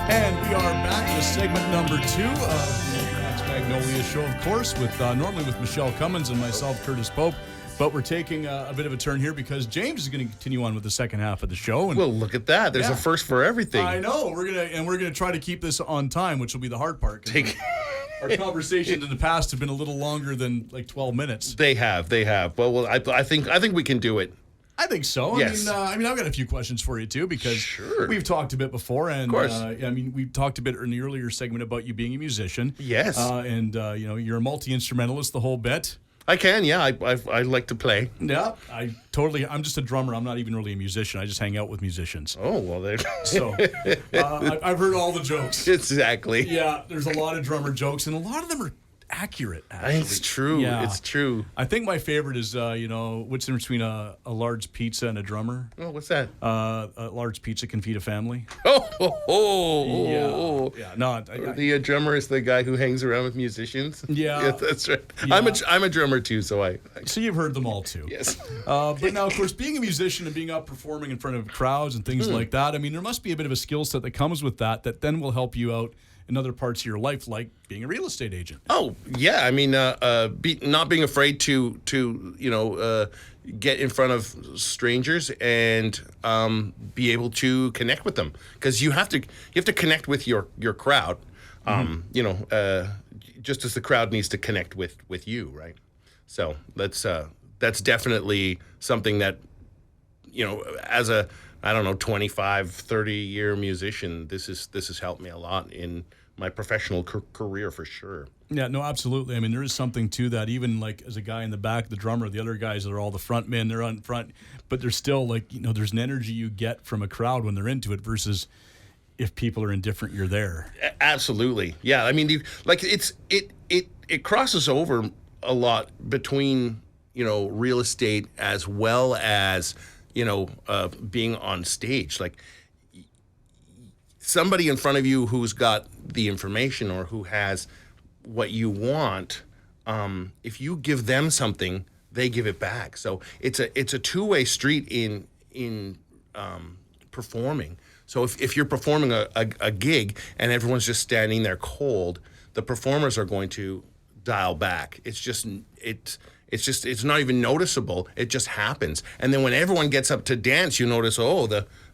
And we are back with segment number 2 of the MAXMagnoliaShow, of course, with normally with Michelle Cummins and myself, Curtis Pope. But we're taking a bit of a turn here because James is going to continue on with the second half of the show. And well, look at that. There's a first for everything. I know. We're gonna try to keep this on time, which will be the hard part. Our conversations in the past have been a little longer than like 12 minutes. They have. Well, I think we can do it. I think so. Yes. I mean, I've got a few questions for you too because we've talked a bit before, and of course. we talked a bit in the earlier segment about you being a musician. Yes. You're a multi-instrumentalist, the whole bit. I can, yeah. I like to play. Yeah, I'm just a drummer. I'm not even really a musician. I just hang out with musicians. Oh, well, there. So I've heard all the jokes. Exactly. Yeah, there's a lot of drummer jokes, and a lot of them are accurate, actually. It's true. Yeah. It's true. I think my favorite is, what's the difference between a large pizza and a drummer? Oh, what's that? A large pizza can feed a family. Yeah. No, the drummer is the guy who hangs around with musicians. Yeah. That's right. Yeah. I'm a drummer too, so So you've heard them all too. Yes. But now, of course, being a musician and being up performing in front of crowds and things like that, I mean, there must be a bit of a skill set that comes with that then will help you out in other parts of your life, like being a real estate agent. Oh, yeah. I mean, not being afraid to get in front of strangers and be able to connect with them, because you have to connect with your crowd. Just as the crowd needs to connect with you, right? So that's definitely something that, as a 25, 30-year musician, this has helped me a lot in my professional career for sure. Yeah, no, absolutely. I mean, there is something to that. Even like as a guy in the back, the drummer, the other guys that are all the front men, they're on front, but there's still there's an energy you get from a crowd when they're into it versus if people are indifferent, you're there. Absolutely. Yeah. I mean, it crosses over a lot between, real estate as well as, being on stage. Like, somebody in front of you who's got the information or who has what you want, if you give them something, they give it back. So it's a two-way street in performing. So if you're performing a gig and everyone's just standing there cold, the performers are going to dial back. It's not even noticeable. It just happens. And then when everyone gets up to dance, you notice,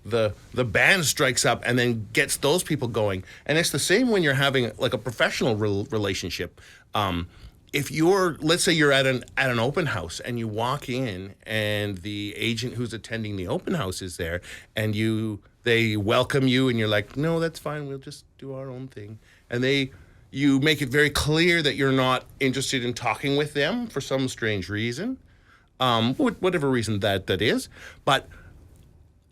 the band strikes up and then gets those people going. And it's the same when you're having like a professional relationship. If let's say you're at an open house and you walk in and the agent who's attending the open house is there and they welcome you and you're like, no, that's fine. We'll just do our own thing. And you make it very clear that you're not interested in talking with them for some strange reason, whatever reason that is. But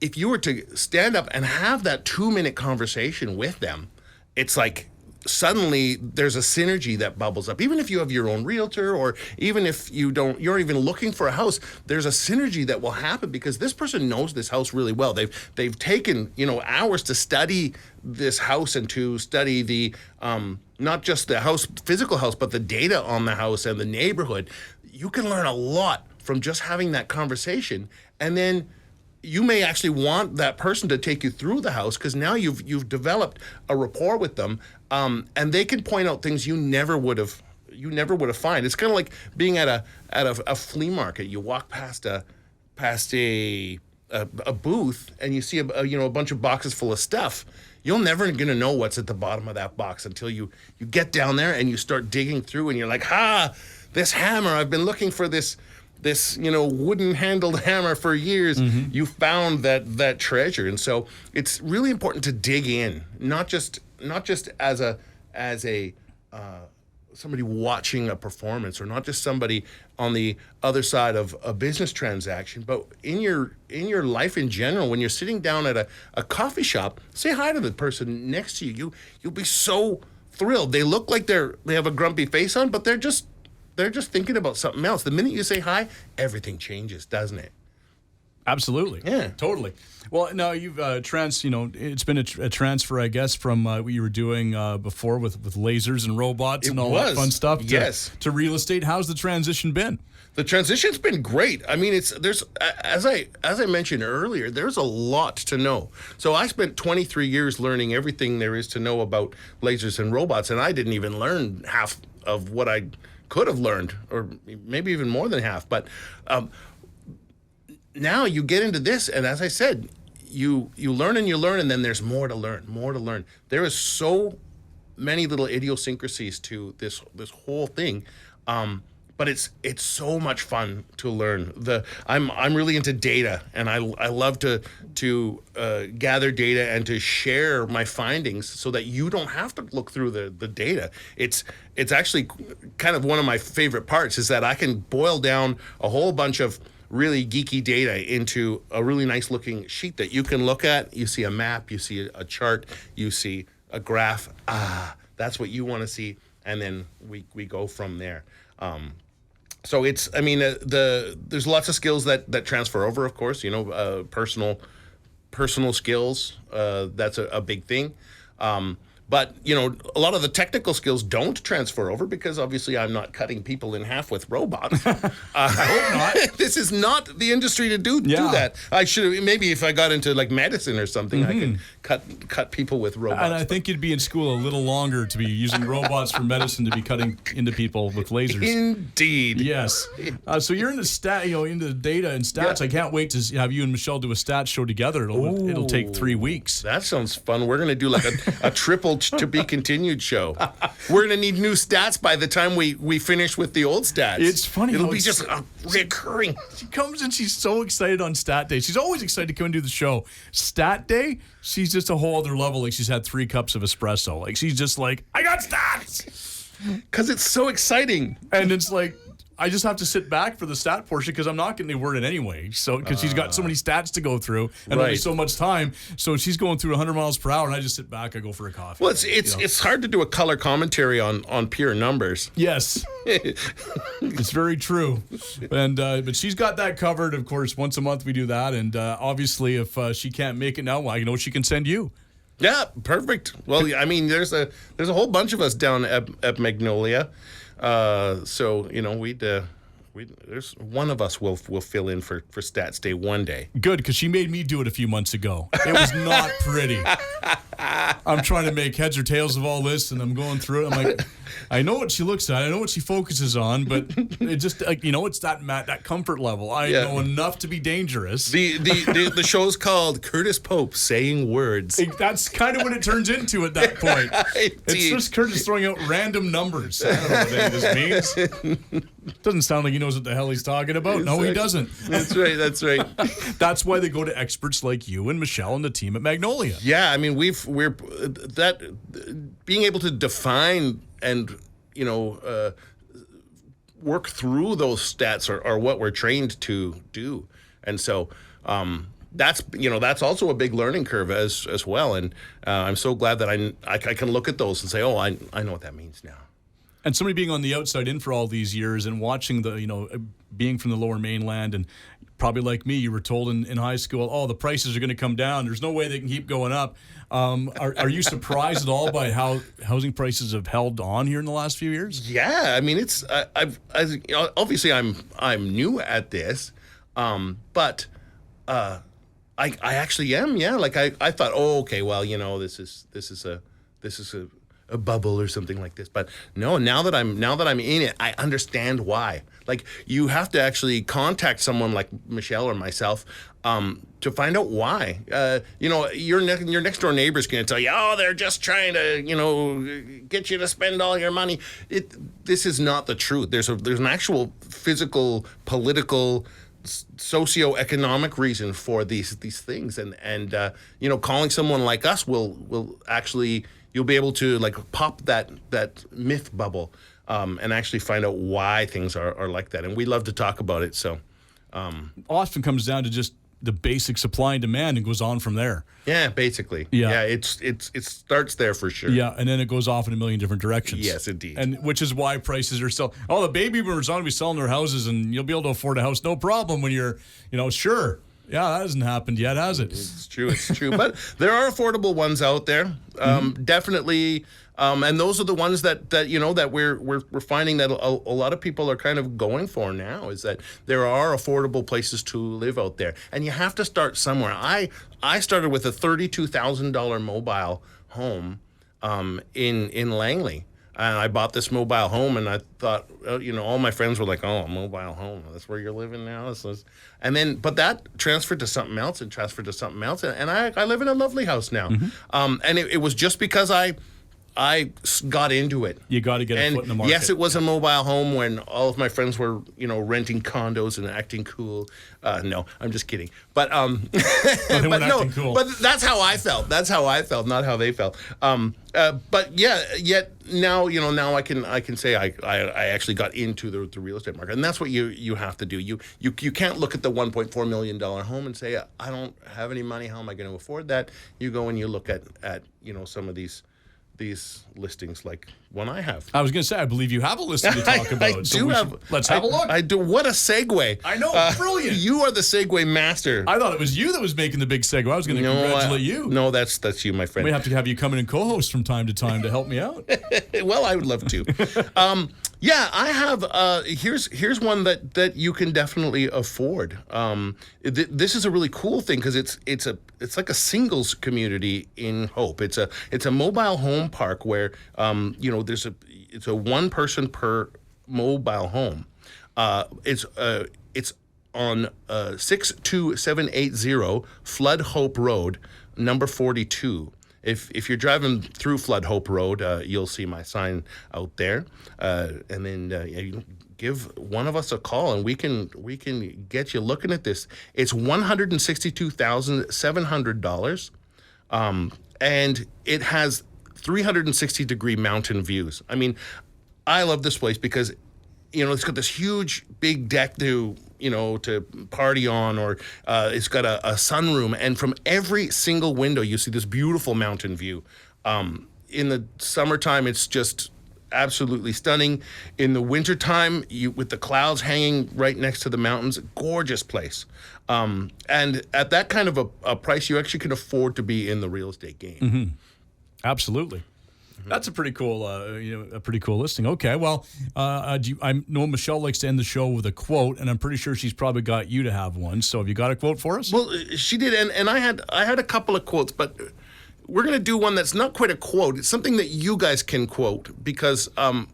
if you were to stand up and have that 2-minute conversation with them, it's like suddenly there's a synergy that bubbles up. Even if you have your own realtor, or even if you're even looking for a house, there's a synergy that will happen because this person knows this house really well. They've taken hours to study this house and to study the not just the house, physical house, but the data on the house and the neighborhood. You can learn a lot from just having that conversation, and then you may actually want that person to take you through the house because now you've developed a rapport with them, and they can point out things you never would have found. It's kind of like being at a flea market. You walk past a booth and you see a bunch of boxes full of stuff. You're never gonna know what's at the bottom of that box until you get down there and you start digging through and you're like, this hammer, I've been looking for this wooden handled hammer for years. Mm-hmm. You found that treasure. And so it's really important to dig in, not just as a somebody watching a performance, or not just somebody on the other side of a business transaction, but in your life in general. When you're sitting down at a coffee shop, say hi to the person next to you. You'll be so thrilled. They look like they have a grumpy face on, but they're just thinking about something else. The minute you say hi, everything changes, doesn't it? Absolutely. Yeah. Totally. Well, now you've it's been a transfer, I guess, from what you were doing before with lasers and robots and all that fun stuff to real estate. How's the transition been? The transition's been great. I mean, there's as I mentioned earlier, there's a lot to know. So I spent 23 years learning everything there is to know about lasers and robots, and I didn't even learn half of what I could have learned, or maybe even more than half. But now you get into this, and as I said, you learn, and then there's more to learn. There is so many little idiosyncrasies to this whole thing, but it's so much fun to learn. I'm really into data, and I love to gather data and to share my findings so that you don't have to look through the data. It's actually kind of one of my favorite parts is that I can boil down a whole bunch of really geeky data into a really nice looking sheet that you can look at. You see a map, you see a chart, you see a graph. That's what you want to see, and then we go from there. So there's lots of skills that transfer over, of course. Personal skills. That's a big thing. But, a lot of the technical skills don't transfer over because obviously I'm not cutting people in half with robots. I hope not. This is not the industry to do that. I should maybe if I got into like medicine or something, I could cut people with robots. And I think you'd be in school a little longer to be using robots for medicine to be cutting into people with lasers. Indeed. Yes. So you're into into the data and stats. Yeah. I can't wait to have you and Michelle do a stats show together. It'll take 3 weeks. That sounds fun. We're going to do like a triple to be continued show. We're going to need new stats by the time we finish with the old stats. It's funny. It'll be just recurring. She comes and she's so excited on stat day. She's always excited to come and do the show. Stat day, she's just a whole other level. Like she's had 3 cups of espresso. Like she's just like, I got stats. Because it's so exciting. And it's like, I just have to sit back for the stat portion because I'm not getting any word in anyway. So because she's got so many stats to go through and only so much time. So she's going through 100 miles per hour, and I just sit back. I go for a coffee. Well, it's hard to do a color commentary on pure numbers. Yes, it's very true. And but she's got that covered. Of course, once a month we do that. And obviously, if she can't make it now, well, I know she can send you. Yeah, perfect. Well, I mean, there's a whole bunch of us down at Magnolia. So there's one of us will fill in for Stats Day one day. Good, because she made me do it a few months ago. It was not pretty. I'm trying to make heads or tails of all this, and I'm going through it. I'm like, I know what she looks at, I know what she focuses on, but it just it's that comfort level. I know enough to be dangerous. The show's called Curtis Pope Saying Words. That's kind of what it turns into at that point. It's just Curtis throwing out random numbers. I don't know what any of this means. Doesn't sound like he knows what the hell he's talking about. No, he doesn't. That's right. That's why they go to experts like you and Michelle and the team at Magnolia. Yeah, I mean, we're being able to define and work through those stats are what we're trained to do, and so that's also a big learning curve as well. And I'm so glad that I can look at those and say, oh, I know what that means now. And somebody being on the outside in for all these years and watching being from the Lower Mainland, and probably like me, you were told in high school, oh, the prices are going to come down. There's no way they can keep going up. Are you surprised at all by how housing prices have held on here in the last few years? Yeah, I mean, obviously I'm new at this, but I actually am. Yeah, like I thought, oh, okay, well, this is a bubble or something like this. But no, now that I'm in it, I understand why. Like, you have to actually contact someone like Michelle or myself to find out why. Your next door neighbor's going to tell you, oh, they're just trying to get you to spend all your money. This is not the truth. There's an actual physical, political, socioeconomic reason for these things, and calling someone like us will actually, you'll be able to like pop that myth bubble and actually find out why things are like that. And we love to talk about it. So often comes down to just the basic supply and demand and goes on from there. Yeah, basically. Yeah, it starts there for sure. Yeah, and then it goes off in a million different directions. Yes, indeed. And which is why prices are still, the baby boomers are going to be selling their houses and you'll be able to afford a house no problem when you're, sure. Yeah, that hasn't happened yet, has it? It's true. But there are affordable ones out there. Definitely. And those are the ones that we're finding that a lot of people are kind of going for now, is that there are affordable places to live out there. And you have to start somewhere. I started with a $32,000 mobile home in Langley. And I bought this mobile home, and I thought, all my friends were like, "Oh, a mobile home, that's where you're living now." But that transferred to something else, and I live in a lovely house now. And it was just because I got into it. You got to get a foot in the market. Yes, it was a mobile home when all of my friends were, renting condos and acting cool. No, I'm just kidding. But acting cool. But that's how I felt. That's how I felt, not how they felt. But yet now, now I can say I actually got into the real estate market, and that's what you have to do. You can't look at the $1.4 million home and say, I don't have any money. How am I going to afford that? You go and you look at some of these listings, like one I have. I was going to say, I believe you have a listing to talk about. Let's have a look. I do. What a segue. I know, brilliant. You are the segue master. I thought it was you that was making the big segue. I was going to congratulate you. No, that's you, my friend. We have to have you come in and co-host from time to time to help me out. Well, I would love to. Yeah, I have. Here's one that you can definitely afford. This is a really cool thing because it's like a singles community in Hope. It's a mobile home park where it's a one person per mobile home. It's on 62780 Flood Hope Road, number 42. If you're driving through Flood Hope Road, you'll see my sign out there, and then you give one of us a call, and we can get you looking at this. It's $162,700, and it has 360-degree mountain views. I mean, I love this place because it's got this huge big deck to party on, or it's got a sunroom, and from every single window you see this beautiful mountain view. In the summertime, it's just absolutely stunning. In the wintertime, with the clouds hanging right next to the mountains, gorgeous place. And at that kind of a price, you actually can afford to be in the real estate game. Mm-hmm. Absolutely. That's a pretty cool, listing. Okay, well, I know Michelle likes to end the show with a quote, and I'm pretty sure she's probably got you to have one. So, have you got a quote for us? Well, she did, and I had a couple of quotes, but we're going to do one that's not quite a quote. It's something that you guys can quote because I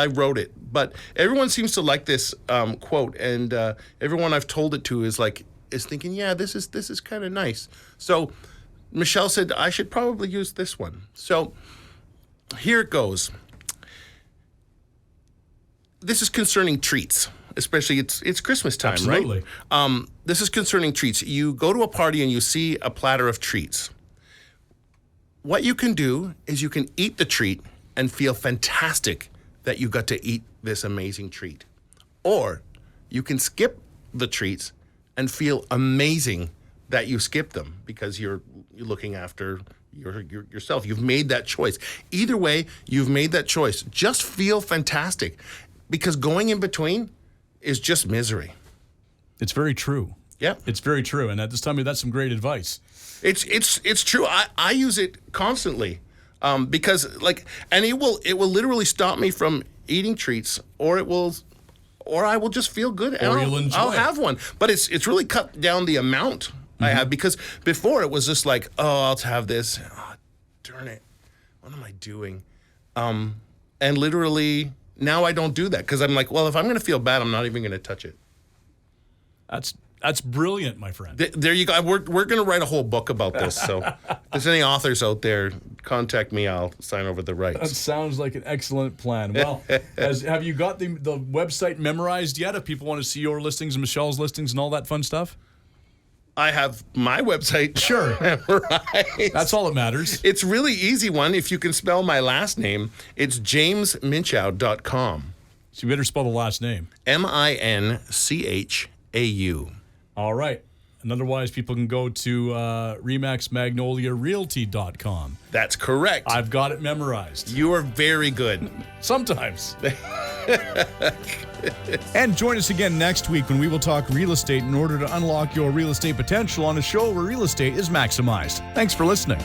wrote it. But everyone seems to like this quote, and everyone I've told it to is thinking, yeah, this is kind of nice. So, Michelle said I should probably use this one. So. Here it goes. This is concerning treats, especially it's Christmas time, Absolutely. Right? This is concerning treats. You go to a party and you see a platter of treats. What you can do is you can eat the treat and feel fantastic that you got to eat this amazing treat. Or you can skip the treats and feel amazing that you skipped them because you're looking after yourself. You've made that choice. Either way, you've made that choice. Just feel fantastic, because going in between is just misery. It's very true. Yeah, it's very true. And just tell me, that's some great advice. It's true. I use it constantly because and it will literally stop me from eating treats, or I will just feel good, and I'll have one. But it's really cut down the amount. I have, because before it was just like, I'll have this. Oh, darn it. What am I doing? And literally now I don't do that because I'm like, well, if I'm going to feel bad, I'm not even going to touch it. That's brilliant, my friend. There you go. We're going to write a whole book about this. So if there's any authors out there, contact me. I'll sign over the rights. That sounds like an excellent plan. Well, have you got the website memorized yet? If people want to see your listings and Michelle's listings and all that fun stuff? I have my website. Sure. Right. That's all that matters. It's really easy one. If you can spell my last name, it's jamesminchau.com. So you better spell the last name. MINCHAU. All right. And otherwise, people can go to RemaxMagnoliaRealty.com. That's correct. I've got it memorized. You are very good. Sometimes. And join us again next week when we will talk real estate in order to unlock your real estate potential on a show where real estate is maximized. Thanks for listening.